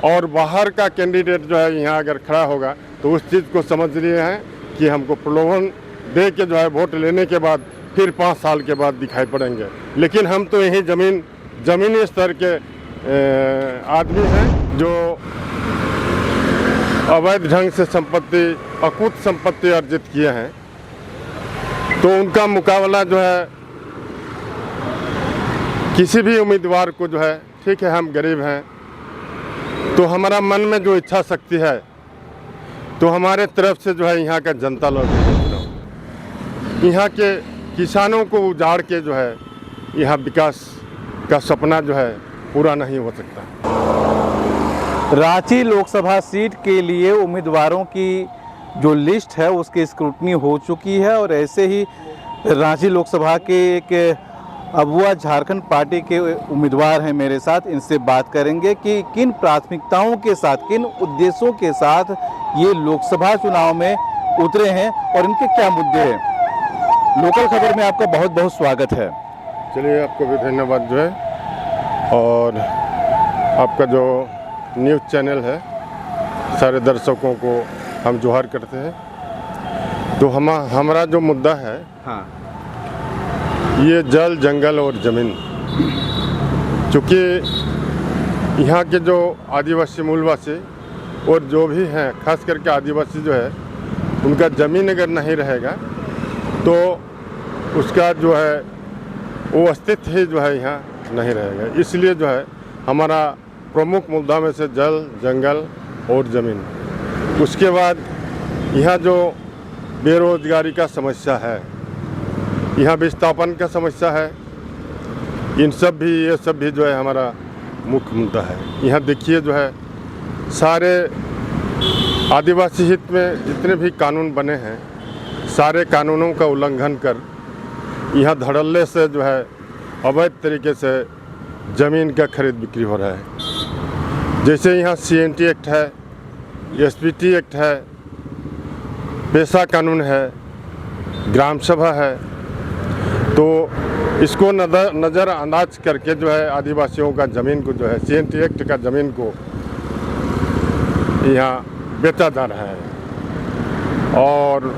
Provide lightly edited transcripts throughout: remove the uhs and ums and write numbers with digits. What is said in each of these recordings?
और बाहर का कैंडिडेट जो है यहाँ अगर खड़ा होगा तो उस चीज़ को समझ लिए हैं कि हमको प्रलोभन दे के जो है वोट लेने के बाद फिर 5 साल के बाद दिखाई पड़ेंगे। लेकिन हम तो यही ज़मीनी स्तर के आदमी हैं जो अवैध ढंग से संपत्ति, अकूत संपत्ति अर्जित किए हैं, तो उनका मुकाबला जो है किसी भी उम्मीदवार को जो है, ठीक है हम गरीब हैं तो हमारा मन में जो इच्छा शक्ति है तो हमारे तरफ से जो है यहाँ का जनता लोग यहाँ के किसानों को उजाड़ के जो है यहाँ विकास का सपना जो है पूरा नहीं हो सकता। रांची लोकसभा सीट के लिए उम्मीदवारों की जो लिस्ट है उसकी स्क्रूटनी हो चुकी है और ऐसे ही रांची लोकसभा के एक अबुआ झारखंड पार्टी के उम्मीदवार हैं मेरे साथ। इनसे बात करेंगे कि किन प्राथमिकताओं के साथ, किन उद्देश्यों के साथ ये लोकसभा चुनाव में उतरे हैं और इनके क्या मुद्दे हैं। लोकल खबर में आपका बहुत बहुत स्वागत है। चलिए, आपको भी धन्यवाद जो है, और आपका जो न्यूज़ चैनल है सारे दर्शकों को हम जोहार करते हैं। तो हमारा जो मुद्दा है, हाँ, ये जल, जंगल और ज़मीन, चूँकि यहाँ के जो आदिवासी मूलवासी और जो भी हैं, खास करके आदिवासी जो है, उनका ज़मीन अगर नहीं रहेगा तो उसका जो है वो अस्तित्व ही जो है यहाँ नहीं रहेगा। इसलिए जो है हमारा प्रमुख मुद्दा में से जल, जंगल और ज़मीन। उसके बाद यहाँ जो बेरोजगारी का समस्या है, यहाँ विस्थापन का समस्या है, ये सब भी जो है हमारा मुख्य मुद्दा है। यहाँ देखिए जो है सारे आदिवासी हित में जितने भी कानून बने हैं, सारे कानूनों का उल्लंघन कर यहाँ धड़ल्ले से जो है अवैध तरीके से ज़मीन का खरीद बिक्री हो रहा है। जैसे यहाँ CNT एक्ट है, SPT एक्ट है, पेशा कानून है, ग्राम सभा है, तो इसको नज़रअंदाज करके जो है आदिवासियों का ज़मीन को जो है CNT एक्ट का ज़मीन को यहाँ बेचा जा रहा है। और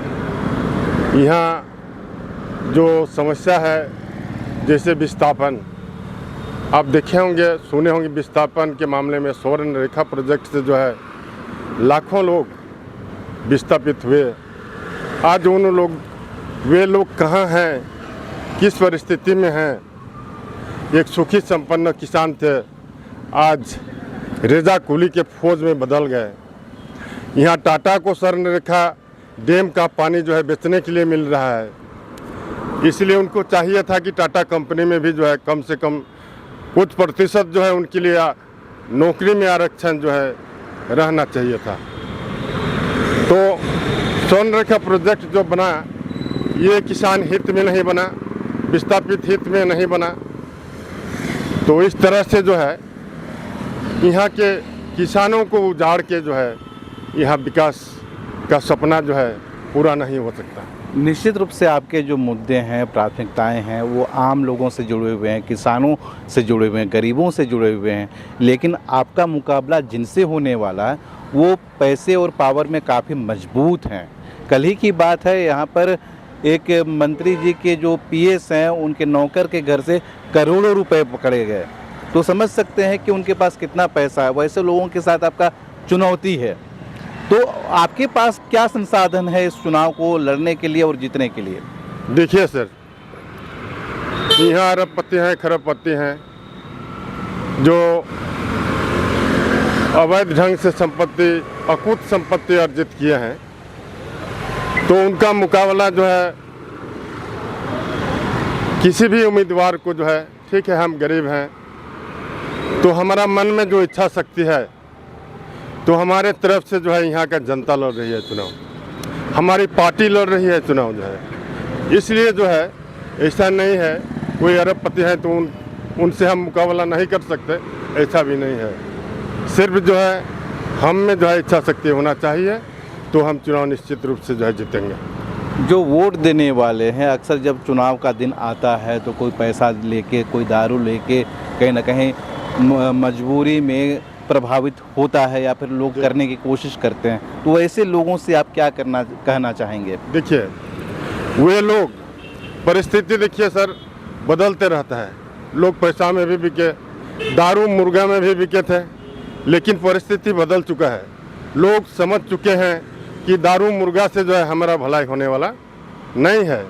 यहाँ जो समस्या है जैसे विस्थापन, आप देखे होंगे, सुने होंगे, विस्थापन के मामले में स्वर्ण रेखा प्रोजेक्ट से जो है लाखों लोग विस्थापित हुए। आज वे लोग कहाँ हैं, किस परिस्थिति में हैं। एक सुखी संपन्न किसान थे, आज रेजा कुली के फौज में बदल गए। यहाँ टाटा को स्वर्ण रेखा डैम का पानी जो है बेचने के लिए मिल रहा है, इसलिए उनको चाहिए था कि टाटा कंपनी में भी जो है कम से कम कुछ प्रतिशत जो है उनके लिए नौकरी में आरक्षण जो है रहना चाहिए था। तो स्वर्ण रेखा प्रोजेक्ट जो बना, ये किसान हित में नहीं बना, विस्थापित हित में नहीं बना। तो इस तरह से जो है यहाँ के किसानों को उजाड़ के जो है यहाँ विकास का सपना जो है पूरा नहीं हो सकता। निश्चित रूप से आपके जो मुद्दे हैं, प्राथमिकताएं हैं, वो आम लोगों से जुड़े हुए हैं, किसानों से जुड़े हुए हैं, गरीबों से जुड़े हुए हैं। लेकिन आपका मुकाबला जिनसे होने वाला है वो पैसे और पावर में काफ़ी मजबूत हैं। कल ही की बात है, यहाँ पर एक मंत्री जी के जो PS हैं, उनके नौकर के घर से करोड़ों रुपए पकड़े गए। तो समझ सकते हैं कि उनके पास कितना पैसा है। वैसे लोगों के साथ आपका चुनौती है, तो आपके पास क्या संसाधन है इस चुनाव को लड़ने के लिए और जीतने के लिए? देखिए सर, यहाँ अरबपति हैं, खरबपति हैं, जो अवैध ढंग से संपत्ति, अकूत संपत्ति अर्जित किए हैं, तो उनका मुकाबला जो है किसी भी उम्मीदवार को जो है, ठीक है हम गरीब हैं तो हमारा मन में जो इच्छा शक्ति है तो हमारे तरफ से जो है यहाँ का जनता लड़ रही है चुनाव, हमारी पार्टी लड़ रही है चुनाव जो है। इसलिए जो है ऐसा नहीं है कोई अरबपति है तो उनसे हम मुकाबला नहीं कर सकते, ऐसा भी नहीं है। सिर्फ जो है हम में जो है इच्छा शक्ति होना चाहिए, तो हम चुनाव निश्चित रूप से जो है जीतेंगे। जो वोट देने वाले हैं, अक्सर जब चुनाव का दिन आता है तो कोई पैसा लेके, कोई दारू लेके, कहीं ना कहीं मजबूरी में प्रभावित होता है या फिर लोग करने की कोशिश करते हैं, तो ऐसे लोगों से आप क्या कहना चाहेंगे? देखिए, वे लोग परिस्थिति देखिए सर बदलते रहता है। लोग पैसा में भी बिके, दारू मुर्गा में भी बिके थे, लेकिन परिस्थिति बदल चुका है। लोग समझ चुके हैं कि दारू मुर्गा से जो है हमारा भलाई होने वाला नहीं है,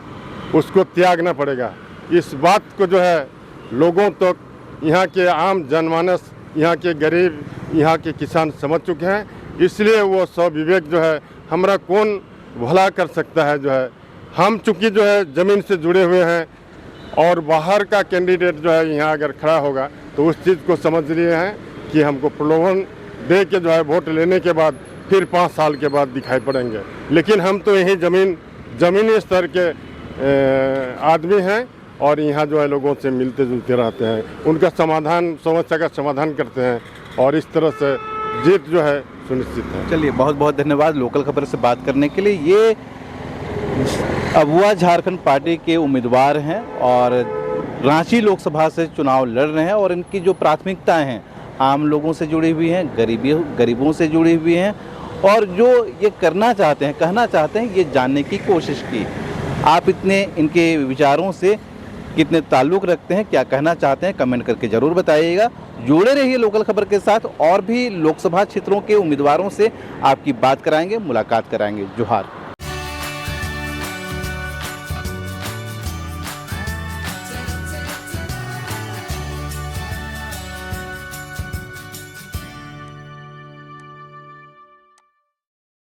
उसको त्यागना पड़ेगा। इस बात को जो है लोगों तक, यहाँ के आम जनमानस, यहाँ के गरीब, यहाँ के किसान समझ चुके हैं। इसलिए वो स्वविवेक जो है हमारा कौन भला कर सकता है, जो है हम चूँकि जो है ज़मीन से जुड़े हुए हैं, और बाहर का कैंडिडेट जो है यहाँ अगर खड़ा होगा तो उस चीज़ को समझ लिए हैं कि हमको प्रलोभन दे के जो है वोट लेने के बाद फिर 5 साल के बाद दिखाई पड़ेंगे। लेकिन हम तो यही ज़मीनी स्तर के आदमी हैं और यहाँ जो है लोगों से मिलते जुलते रहते हैं, उनका समस्या का समाधान करते हैं और इस तरह से जीत जो है सुनिश्चित है। चलिए, बहुत बहुत धन्यवाद लोकल खबर से बात करने के लिए। ये अबुआ झारखंड पार्टी के उम्मीदवार हैं और रांची लोकसभा से चुनाव लड़ रहे हैं और इनकी जो प्राथमिकताएं हैं आम लोगों से जुड़ी हुई हैं, गरीबों से जुड़ी हुई हैं, और जो ये करना चाहते हैं, कहना चाहते हैं, ये जानने की कोशिश की। आप इतने इनके विचारों से कितने ताल्लुक़ रखते हैं, क्या कहना चाहते हैं, कमेंट करके ज़रूर बताइएगा। जुड़े रहिए लोकल खबर के साथ, और भी लोकसभा क्षेत्रों के उम्मीदवारों से आपकी बात कराएंगे, मुलाकात कराएंगे। जोहार।